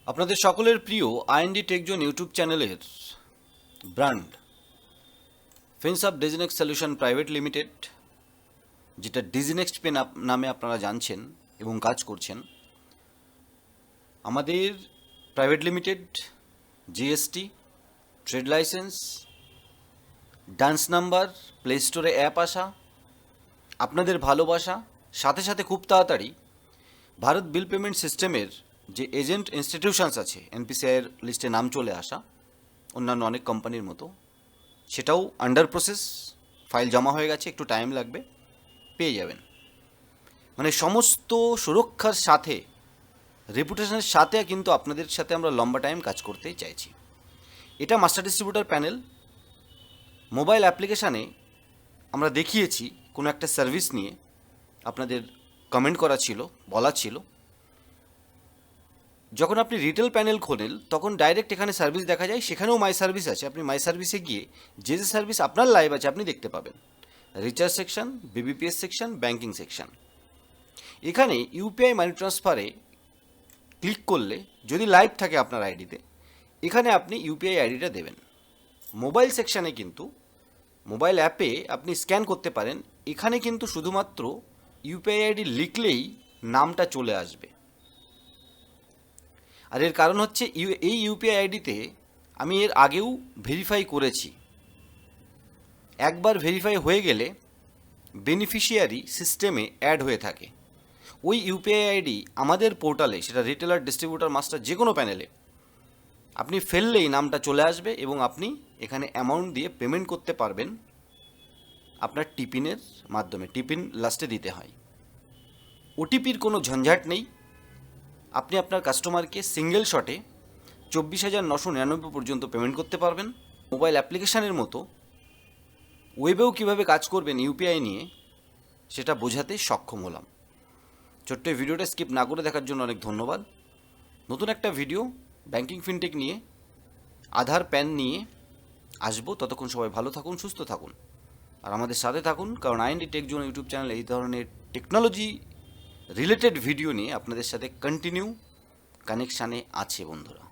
আপনাদের সকলের প্রিয় আইএনডি টেকজোন ইউটিউব চ্যানেলের ব্র্যান্ড ফিন্স of Diginex solution private limited, যেটা ডিজিনেক্সট পে নামে আপনারা জানছেন এবং কাজ করছেন। আমাদের private limited GST, trade licence, dance number, play স্টোরে অ্যাপ আসা, আপনাদের ভালোবাসা, সাথে সাথে খুব তাড়াতাড়ি ভারত বিল পেমেন্ট সিস্টেমের যে এজেন্ট ইনস্টিটিউশনস আছে এনপিসিআইয়ের লিস্টে নাম চলে আসা, অন্যান্য অনেক কোম্পানির মতো, সেটাও আন্ডার প্রসেস। ফাইল জমা হয়ে গেছে, একটু টাইম লাগবে, পেয়ে যাবেন। মানে সমস্ত সুরক্ষার সাথে, রেপুটেশনের সাথে কিন্তু আপনাদের সাথে আমরা লম্বা টাইম কাজ করতে চাইছি। এটা মাস্টার ডিস্ট্রিবিউটার প্যানেল। মোবাইল অ্যাপ্লিকেশানে আমরা দেখিয়েছি কোনো একটা সার্ভিস নিয়ে, আপনাদের কমেন্ট করা ছিল, বলা ছিল। যখন আপনি রিটেল প্যানেল খোলেন তখন ডাইরেক্ট এখানে সার্ভিস দেখা যায়, সেখানেও মাই সার্ভিস আছে। আপনি মাই সার্ভিসে গিয়ে যে যে সার্ভিস আপনার লাইভ আছে আপনি দেখতে পাবেন। Recharge section, BBPS section, banking section. এখানে ইউপিআই মানি ট্রান্সফারে ক্লিক করলে যদি লাইভ থাকে আপনার আইডিতে, এখানে আপনি ইউপিআই আইডিটা দেবেন। মোবাইল সেকশানে কিন্তু, মোবাইল অ্যাপে আপনি স্ক্যান করতে পারেন, এখানে কিন্তু শুধুমাত্র ইউপিআই আইডি লিখলেই নামটা চলে আসবে। আর এর কারণ হচ্ছে এই ইউপিআই আইডিতে আমি এর আগেও ভেরিফাই করেছি। একবার ভেরিফাই হয়ে গেলে বেনিফিশিয়ারি সিস্টেমে অ্যাড হয়ে থাকে। ওই ইউপিআই আইডি আমাদের পোর্টালে, সেটা রিটেলার, ডিস্ট্রিবিউটার, মাস্টার, যে কোনো প্যানেলে আপনি ফেললেই নামটা চলে আসবে এবং আপনি এখানে অ্যামাউন্ট দিয়ে পেমেন্ট করতে পারবেন আপনার টিপিনের মাধ্যমে। টিপিন লাস্টে দিতে হয়। ওটিপির কোনো ঝঞ্ঝাট নেই। আপনি আপনার কাস্টমারকে সিঙ্গেল শটে 24,999 পর্যন্ত পেমেন্ট করতে পারবেন। মোবাইল অ্যাপ্লিকেশানের মতো ওয়েবেও কীভাবে কাজ করবেন ইউপিআই নিয়ে, সেটা বোঝাতে সক্ষম হলাম। ছোট্ট এই ভিডিওটা স্কিপ না করে দেখার জন্য অনেক ধন্যবাদ। নতুন একটা ভিডিও ব্যাঙ্কিং ফিনটেক নিয়ে, আধার প্যান নিয়ে আসবো। ততক্ষণ সবাই ভালো থাকুন, সুস্থ থাকুন, আর আমাদের সাথে থাকুন, কারণ আইএনডি টেকজোন ইউটিউব চ্যানেল এই ধরনের টেকনোলজি রিলেটেড ভিডিও নিয়ে আপনাদের সাথে কন্টিনিউ কানেকশানে আছে বন্ধুরা।